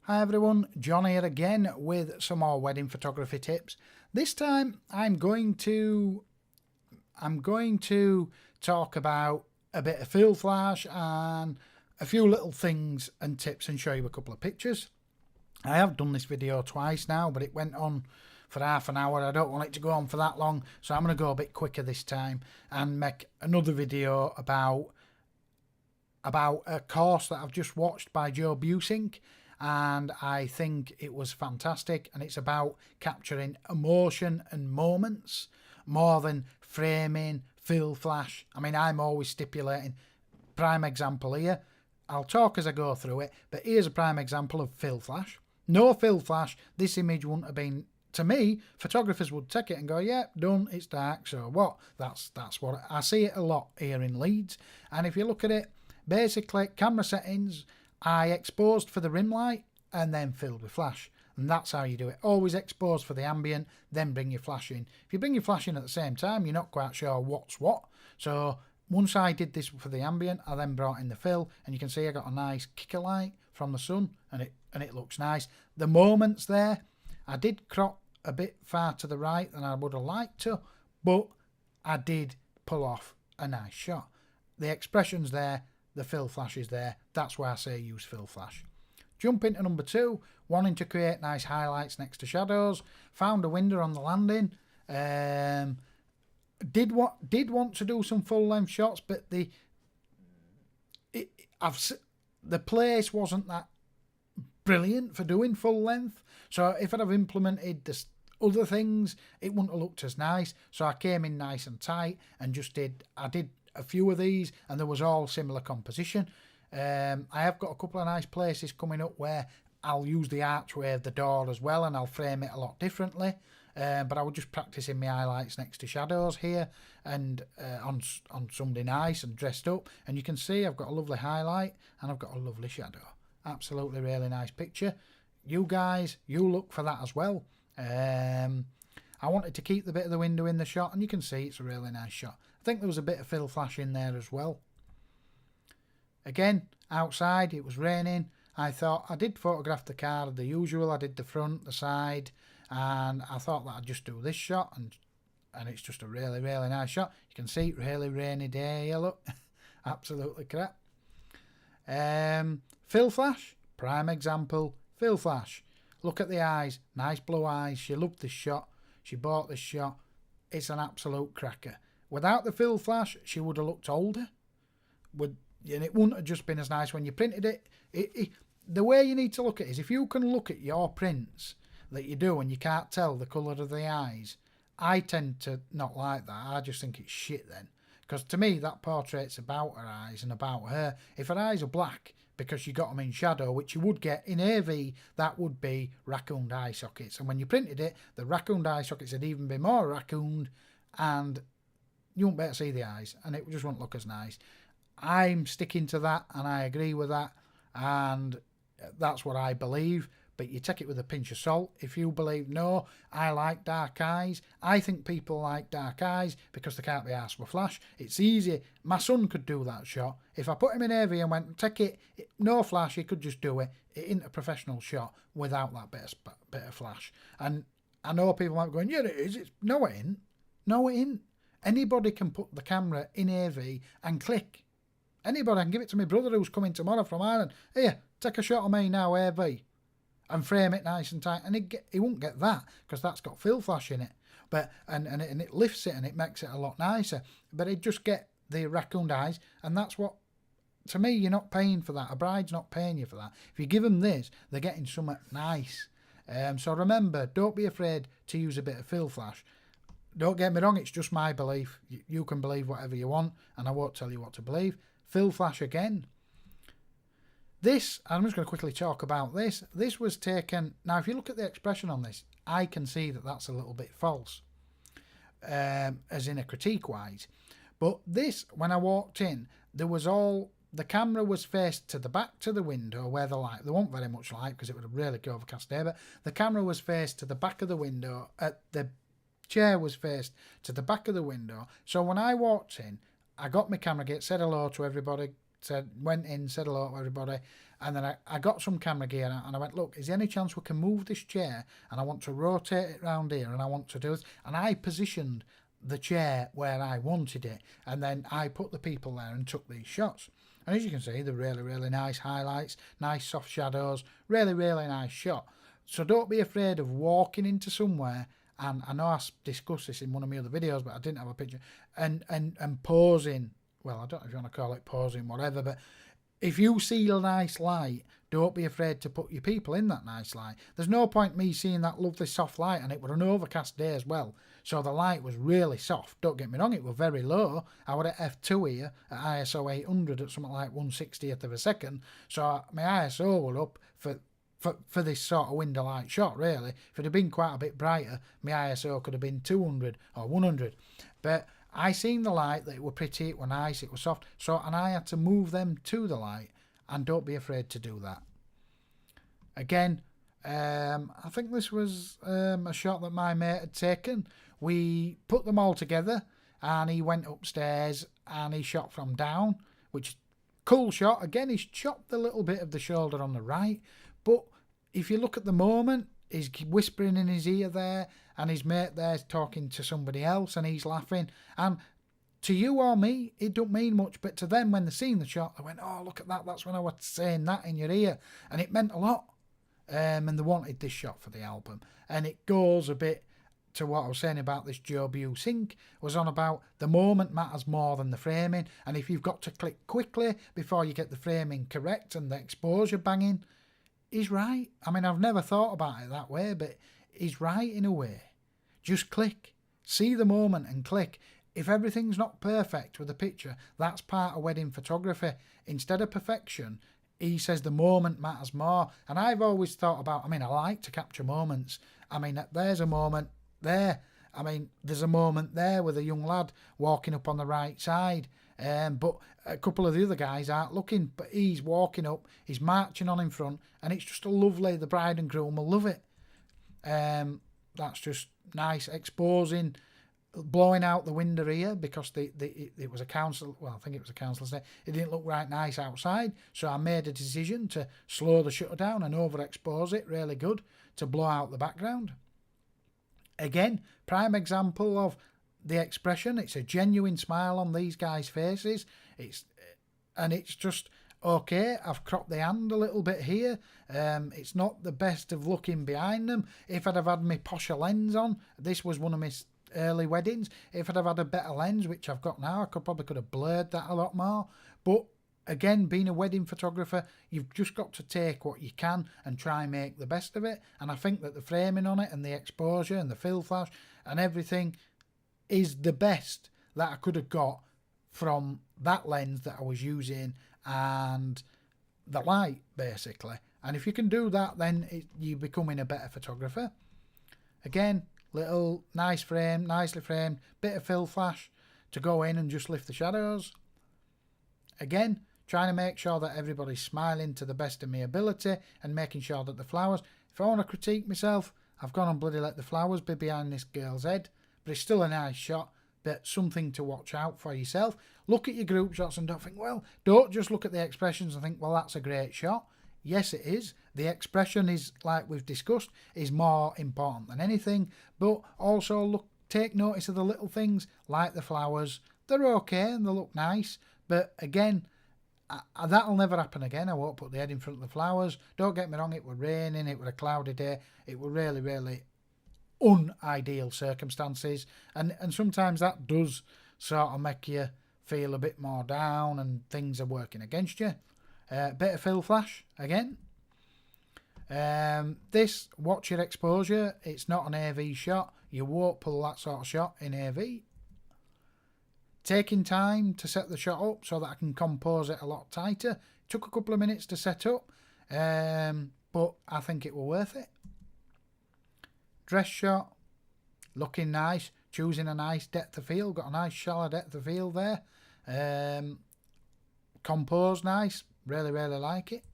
Hi everyone, John here again with some more wedding photography tips. This time I'm going to talk about a bit of field flash and a few little things and tips and show you a couple of pictures. I have done this video twice now, but it went on for half an hour. I don't want it to go on for that long, so I'm going to go a bit quicker this time and make another video about a course that I've just watched by Joe Busink, and I think it was fantastic, and it's about capturing emotion and moments more than framing, field flash. I mean, I'm always stipulating, prime example here, I'll talk as I go through it, but here's a prime example of field flash. No field flash, this image wouldn't have been, to me, photographers would take it and go, yeah, done, it's dark, so what? That's what I see it a lot here in Leeds. And if you look at it, basically camera settings, I exposed for the rim light and then filled with flash, and that's how you do it. Always expose for the ambient, then bring your flash in. If you bring your flash in at the same time, you're not quite sure what's what. So once I did this for the ambient, I then brought in the fill, and you can see I got a nice kicker light from the sun, and it looks nice. The moments there, I did crop a bit far to the right than I would have liked to, but I did pull off a nice shot. The expression's there, the fill flash is there. That's why I say use fill flash. Jump into number 2, wanting to create nice highlights next to shadows. Found a window on the landing. Did want to do some full length shots, but the place wasn't that brilliant for doing full length. So if I'd have implemented this other things, it wouldn't have looked as nice. So I came in nice and tight and I did a few of these, and there was all similar composition. I have got a couple of nice places coming up where I'll use the archway of the door as well, and I'll frame it a lot differently. But I was just practicing my highlights next to shadows here, and on somebody nice and dressed up, and you can see I've got a lovely highlight and I've got a lovely shadow. Absolutely really nice picture. You guys, you look for that as well. I wanted to keep the bit of the window in the shot, and you can see it's a really nice shot. I think there was a bit of fill flash in there as well. Again, outside, it was raining. I thought I did photograph the car the usual. I did the front, the side, and I thought that I'd just do this shot, and it's just a really, really nice shot. You can see really rainy day here, look. Absolutely crap. Fill flash, prime example, fill flash. Look at the eyes, nice blue eyes. She loved this shot. She bought this shot. It's an absolute cracker. Without the fill flash, she would have looked older. And it wouldn't have just been as nice when you printed it. The way you need to look at it is, if you can look at your prints that you do and you can't tell the colour of the eyes, I tend to not like that. I just think it's shit then. Because to me, that portrait's about her eyes and about her. If her eyes are black because you got them in shadow, which you would get in AV, that would be raccooned eye sockets. And when you printed it, the raccooned eye sockets would even be more raccooned, and you won't be able to see the eyes, and it just won't look as nice. I'm sticking to that, and I agree with that, and that's what I believe. But you take it with a pinch of salt. If you believe, no, I like dark eyes. I think people like dark eyes because they can't be arsed with flash. It's easy. My son could do that shot. If I put him in AV and went, take it, no flash, he could just do it. It isn't a professional shot without that bit of flash. And I know people might be going, yeah, it is. No, it isn't. No, it isn't. Anybody can put the camera in AV and click. Anybody. I can give it to my brother who's coming tomorrow from Ireland. Here, take a shot of me now, AV. And frame it nice and tight, and he won't get that because that's got fill flash in it. But and it lifts it and it makes it a lot nicer. But it just get the raccoon eyes, and that's what, to me, you're not paying for that. A bride's not paying you for that. If you give them this, they're getting something nice. So remember, don't be afraid to use a bit of fill flash. Don't get me wrong, it's just my belief. You can believe whatever you want, and I won't tell you what to believe. Fill flash again. This, I'm just going to quickly talk about this. This was taken, now if you look at the expression on this, I can see that that's a little bit false, as in a critique wise. But this, when I walked in, the camera was faced to the back to the window where the light, there wasn't very much light because it would have really got overcast there, but the camera was faced to the back of the window, the chair was faced to the back of the window. So when I walked in, I got my camera kit, said hello to everybody, went in, said hello to everybody, And then I got some camera gear out and I went, look, is there any chance we can move this chair? And I want to rotate it around here and I want to do it. And I positioned the chair where I wanted it. And then I put the people there and took these shots. And as you can see, they're really, really nice highlights, nice soft shadows, really, really nice shot. So don't be afraid of walking into somewhere. And I know I discussed this in one of my other videos, but I didn't have a picture. And posing. Well, I don't know if you want to call it posing, whatever, but if you see a nice light, don't be afraid to put your people in that nice light. There's no point me seeing that lovely soft light, and it was an overcast day as well, so the light was really soft. Don't get me wrong, it was very low. I would at f2 here at ISO 800 at something like 1/60th of a second, so my ISO was up for this sort of window light shot, really. If it had been quite a bit brighter, my ISO could have been 200 or 100. But I seen the light, that it were pretty, it were nice, it was soft, and I had to move them to the light, and don't be afraid to do that. Again, I think this was a shot that my mate had taken. We put them all together, and he went upstairs, and he shot from down, which, cool shot. Again, he's chopped a little bit of the shoulder on the right, but if you look at the moment, he's whispering in his ear there, and his mate there's talking to somebody else, and he's laughing. And to you or me, it don't mean much, but to them, when they seen the shot, they went, oh, look at that, that's when I was saying that in your ear. And it meant a lot. And they wanted this shot for the album. And it goes a bit to what I was saying about this Joe Bew sync, was on about the moment matters more than the framing. And if you've got to click quickly before you get the framing correct and the exposure banging, he's right. I mean, I've never thought about it that way, but he's right in a way. Just click. See the moment and click. If everything's not perfect with the picture, that's part of wedding photography. Instead of perfection, he says the moment matters more. And I've always thought about, I like to capture moments. There's a moment there. There's a moment there with a young lad walking up on the right side. But a couple of the other guys aren't looking, but he's walking up, he's marching on in front, and it's just a lovely, the bride and groom will love it. That's just nice, exposing, blowing out the window here, because it was a council, well, I think it was a council's day. It didn't look right nice outside, so I made a decision to slow the shutter down and overexpose it really good to blow out the background. Again, prime example of the expression. It's a genuine smile on these guys' faces. It's just okay. I've cropped the hand a little bit here. It's not the best of looking behind them. If I'd have had my posher lens on, this was one of my early weddings. If I'd have had a better lens, which I've got now, I probably could have blurred that a lot more. But again, being a wedding photographer, you've just got to take what you can and try and make the best of it. And I think that the framing on it and the exposure and the fill flash and everything is the best that I could have got from that lens that I was using and the light, basically. And if you can do that, then you're becoming a better photographer. Again, little nice frame, nicely framed, bit of fill flash to go in and just lift the shadows. Again, trying to make sure that everybody's smiling to the best of my ability and making sure that the flowers, if I want to critique myself, I've gone and bloody let the flowers be behind this girl's head. But it's still a nice shot, but something to watch out for yourself. Look at your group shots and don't think, well, don't just look at the expressions and think, well, that's a great shot. Yes, it is. The expression is, like we've discussed, is more important than anything. But also take notice of the little things like the flowers. They're okay and they look nice. But again, that'll never happen again. I won't put the head in front of the flowers. Don't get me wrong, it was raining, it was a cloudy day. It was really, really unideal circumstances, and sometimes that does sort of make you feel a bit more down and things are working against you. Bit of fill flash again. This, watch your exposure. It's not an AV shot. You won't pull that sort of shot in AV. Taking time to set the shot up so that I can compose it a lot tighter. Took a couple of minutes to set up, but I think it was worth it. Dress shot, looking nice, choosing a nice depth of field, got a nice shallow depth of field there. Composed nice, really, really like it.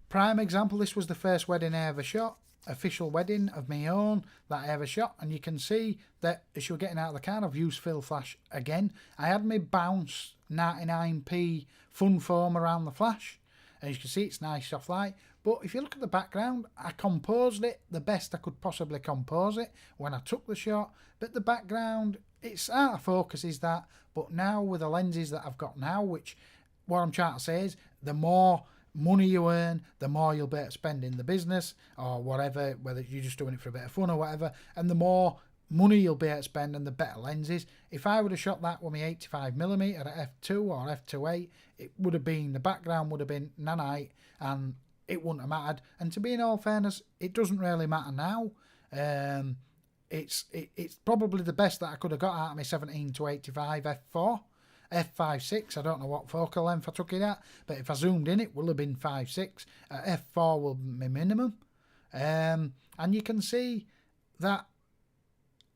Prime example, this was the first wedding I ever shot, official wedding of my own that I ever shot, and you can see that as you're getting out of the car, I've used fill flash again. I had my bounce 99p fun foam around the flash, and you can see it's nice soft light. But if you look at the background, I composed it the best I could possibly compose it when I took the shot. But the background, it's out of focus is that. But now with the lenses that I've got now, which what I'm trying to say is the more money you earn, the more you'll be able to spend in the business or whatever, whether you're just doing it for a bit of fun or whatever, and the more money you'll be able to spend and the better lenses. If I would have shot that with my 85mm at f2 or f2.8, it would have been, the background would have been nanite and it wouldn't have mattered. And to be in all fairness, it doesn't really matter now. It's probably the best that I could have got out of my 17-85 f4. f5.6, I don't know what focal length I took it at, but if I zoomed in, it will have been 5.6. f4 will be my minimum. And you can see that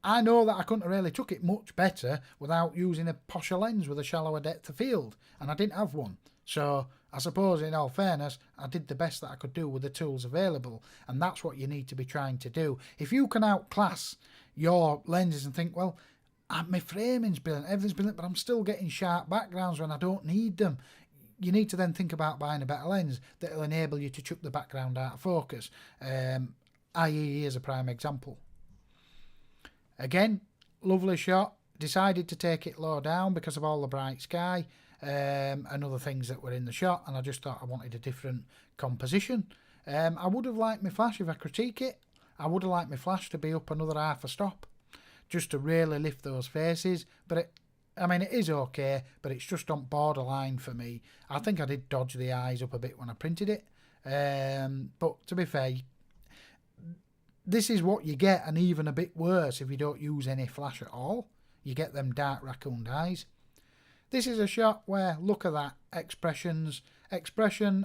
I know that I couldn't have really took it much better without using a posher lens with a shallower depth of field, and I didn't have one. So I suppose in all fairness, I did the best that I could do with the tools available, and that's what you need to be trying to do. If you can outclass your lenses and think, well, my framing's brilliant, everything's brilliant, but I'm still getting sharp backgrounds when I don't need them, you need to then think about buying a better lens that will enable you to chuck the background out of focus. i.e. here's a prime example. Again, lovely shot. Decided to take it low down because of all the bright sky and other things that were in the shot, and I just thought I wanted a different composition. I would have liked my flash, if I critique it, I would have liked my flash to be up another half a stop, just to really lift those faces. But it is okay, but it's just on borderline for me. I think I did dodge the eyes up a bit when I printed it. But to be fair, this is what you get, and even a bit worse if you don't use any flash at all. You get them dark raccoon eyes. This is a shot where, look at that, expression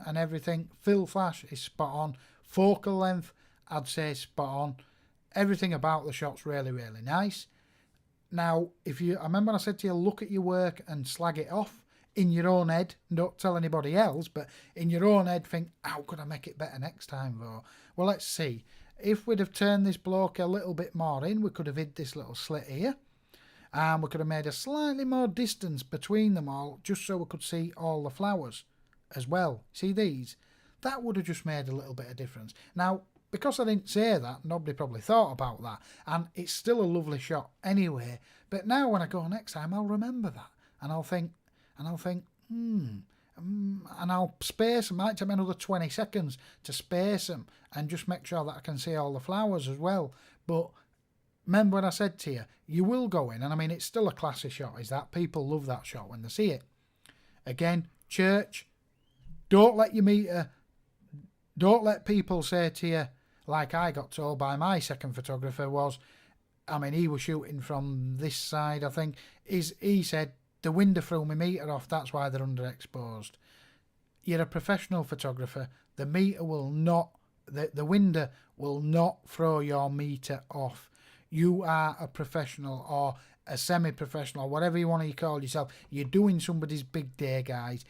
and everything. Fill flash is spot on. Focal length, I'd say spot on. Everything about the shot's really, really nice. Now, I remember when I said to you, look at your work and slag it off in your own head. Don't tell anybody else, but in your own head, think, how could I make it better next time, though? Well, let's see. If we'd have turned this bloke a little bit more in, we could have hid this little slit here. And we could have made a slightly more distance between them all, just so we could see all the flowers as well. See these? That would have just made a little bit of difference. Now, because I didn't say that, nobody probably thought about that. And it's still a lovely shot anyway. But now when I go next time, I'll remember that. And I'll think, and I'll space them. It might take me another 20 seconds to space them and just make sure that I can see all the flowers as well. But remember when I said to you, you will go in, and it's still a classy shot, is that people love that shot when they see it. Again, church, don't let people say to you, like I got told by my second photographer was, he was shooting from this side, I think, he said, the window threw my meter off, that's why they're underexposed. You're a professional photographer, the meter will not, the window will not throw your meter off. You are a professional or a semi-professional, or whatever you want to call yourself. You're doing somebody's big day, guys.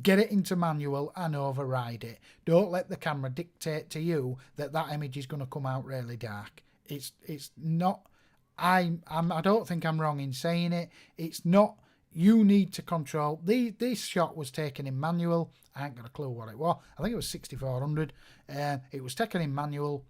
Get it into manual and override it. Don't let the camera dictate to you that image is going to come out really dark. It's not. I don't think I'm wrong in saying it. It's not. You need to control. This shot was taken in manual. I ain't got a clue what it was. I think it was 6400. It was taken in manual.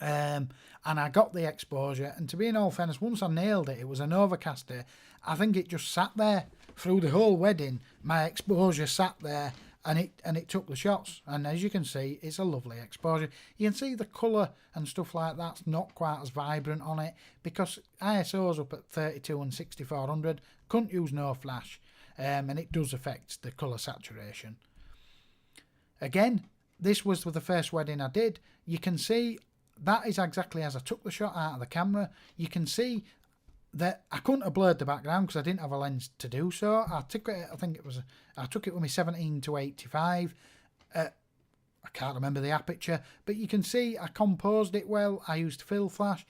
And I got the exposure, and to be in all fairness, once I nailed it, it was an overcast day. I think it just sat there through the whole wedding. My exposure sat there, and it took the shots. And as you can see, it's a lovely exposure. You can see the colour and stuff like that's not quite as vibrant on it because ISO's up at 32 and 6400. Couldn't use no flash, and it does affect the colour saturation. Again, this was the first wedding I did. You can see that is exactly as I took the shot out of the camera. You can see that I couldn't have blurred the background because I didn't have a lens to do so. I took it with my 17-85. I can't remember the aperture, but you can see I composed it well. I used fill flash.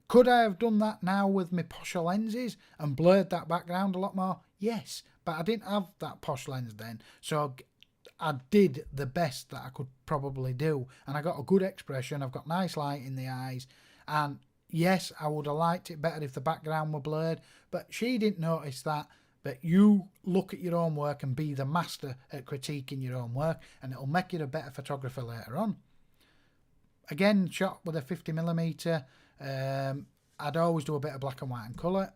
Could I have done that now with my posher lenses and blurred that background a lot more? Yes, but I didn't have that posh lens then, so I did the best that I could probably do, and I got a good expression. I've got nice light in the eyes, and yes, I would have liked it better if the background were blurred, but she didn't notice that But you look at your own work and be the master at critiquing your own work, and it'll make you a better photographer later on. Again, shot with a 50mm. I'd always do a bit of black and white and colour.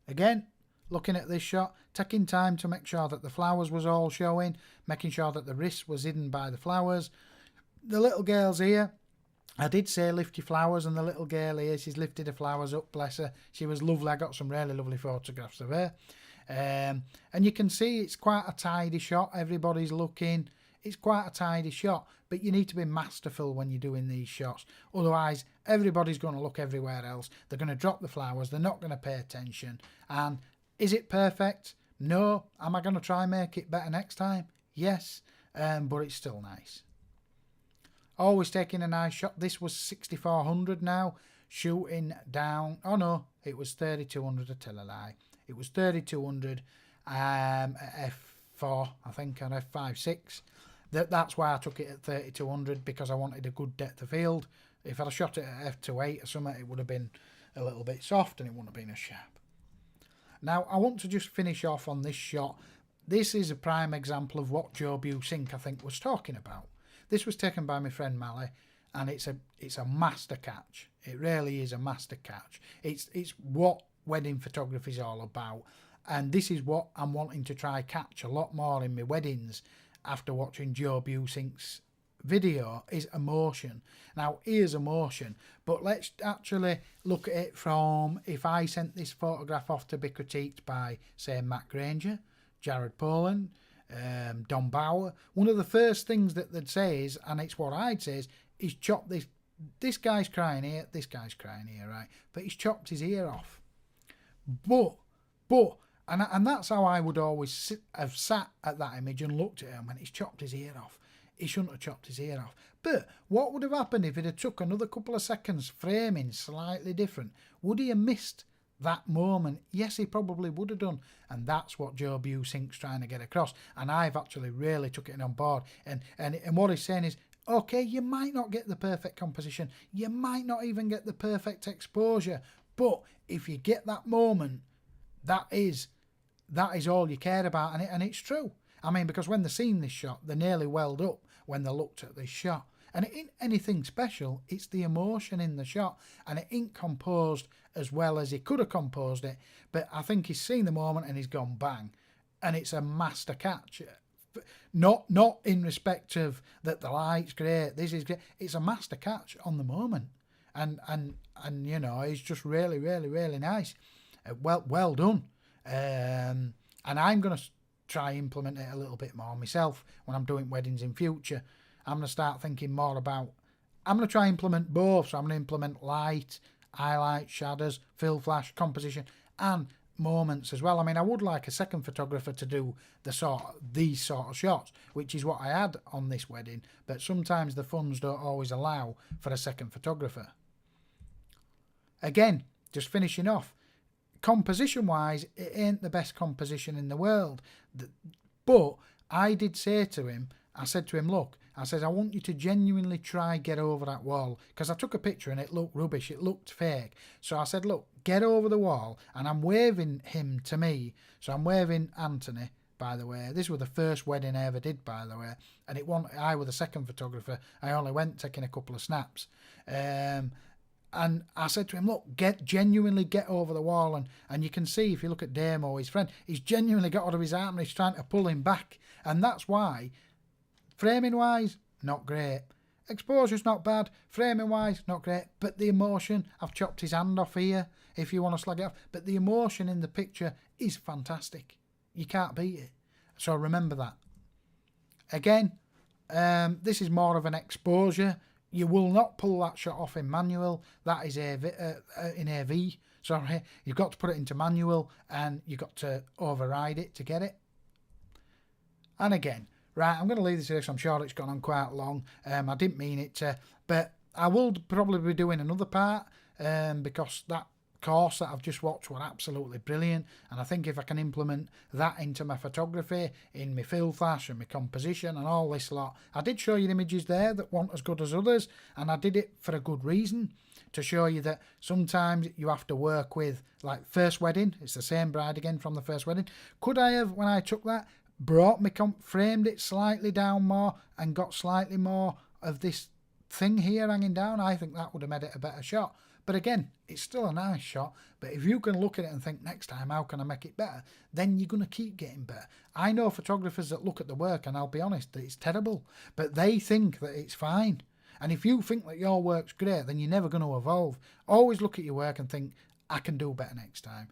Again, looking at this shot, taking time to make sure that the flowers was all showing, making sure that the wrist was hidden by the flowers. The little girl's here, I did say lift your flowers, and the little girl here, she's lifted her flowers up, bless her. She was lovely. I got some really lovely photographs of her. And you can see it's quite a tidy shot. Everybody's looking. It's quite a tidy shot, but you need to be masterful when you're doing these shots. Otherwise, everybody's going to look everywhere else. They're going to drop the flowers. They're not going to pay attention. And is it perfect? No. Am I going to try and make it better next time? Yes. But it's still nice. Always taking a nice shot. This was 6400 now. Shooting down. Oh no, it was 3200. I tell a lie. It was 3200 at f4, I think, and f5.6. That's why I took it at 3200, because I wanted a good depth of field. If I'd have shot it at f2.8 or something, it would have been a little bit soft and it wouldn't have been as sharp. Now, I want to just finish off on this shot. This is a prime example of what Joe Busink, I think, was talking about. This was taken by my friend Mally, and it's a master catch. It really is a master catch. It's what wedding photography is all about, and this is what I'm wanting to try catch a lot more in my weddings after watching Joe Busink's video, is emotion. Now, here's emotion, but let's actually look at it from, if I sent this photograph off to be critiqued by, say, Matt Granger, Jared Poland, Don Bauer, one of the first things that they'd say is, and it's what I'd say, is chop this guy's crying here, this guy's crying here, right? But he's chopped his ear off. But and that's how I would always have sat at that image and looked at him when he's chopped his ear off. He shouldn't have chopped his ear off. But what would have happened if it had took another couple of seconds, framing slightly different? Would he have missed that moment? Yes, he probably would have done, and that's what Joe Busink's trying to get across, and I've actually really took it on board, and what he's saying is, okay, you might not get the perfect composition, you might not even get the perfect exposure, but if you get that moment, that is all you care about, and it's true. I mean, because when they seen this shot, they nearly welled up when they looked at this shot. And it ain't anything special, it's the emotion in the shot, and it ain't composed as well as he could have composed it, but I think he's seen the moment and he's gone bang, and it's a master catch. Not in respect of that the light's great, this is great, it's a master catch on the moment, and you know, it's just really, really, really nice. Well done. And I'm going to try implement it a little bit more myself when I'm doing weddings in future. I'm going to start thinking more about, I'm going to try implement both. So I'm going to implement light, highlight, shadows, fill flash, composition, and moments as well. I mean, I would like a second photographer to do these sort of shots, which is what I had on this wedding, but sometimes the funds don't always allow for a second photographer. Again, just finishing off, composition wise, it ain't the best composition in the world, but I did say to him, I said to him, look, I said, I want you to genuinely try get over that wall, because I took a picture and it looked rubbish, it looked fake. So I said, look, get over the wall, and I'm waving him to me. So I'm waving Anthony, by the way. This was the first wedding I ever did, by the way, and I was the second photographer. I only went taking a couple of snaps. And I said to him, look, genuinely get over the wall. And you can see, if you look at Damo, his friend, he's genuinely got out of his arm and he's trying to pull him back. And that's why, framing-wise, not great. Exposure's not bad. Framing-wise, not great. But the emotion, I've chopped his hand off here, if you want to slag it off. But the emotion in the picture is fantastic. You can't beat it. So remember that. Again, this is more of an exposure. You will not pull that shot off in manual. That is in AV. Sorry, you've got to put it into manual, and you've got to override it to get it. And again, right, I'm going to leave this here because I'm sure it's gone on quite long. I didn't mean it to, but I will probably be doing another part because that course that I've just watched were absolutely brilliant, and I think if I can implement that into my photography, in my fill flash and my composition and all this lot. I did show you images there that weren't as good as others, and I did it for a good reason, to show you that sometimes you have to work with, like first wedding, it's the same bride again from the first wedding. Could I have, when I took that, framed it slightly down more and got slightly more of this thing here hanging down? I think that would have made it a better shot. But again, it's still a nice shot. But if you can look at it and think, next time, how can I make it better? Then you're going to keep getting better. I know photographers that look at the work, and I'll be honest, that it's terrible. But they think that it's fine. And if you think that your work's great, then you're never going to evolve. Always look at your work and think, I can do better next time.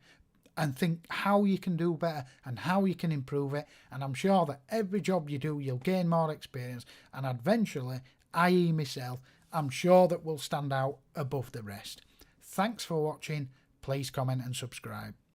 And think how you can do better and how you can improve it. And I'm sure that every job you do, you'll gain more experience. And eventually, i.e. myself, I'm sure that will stand out above the rest. Thanks for watching. Please comment and subscribe.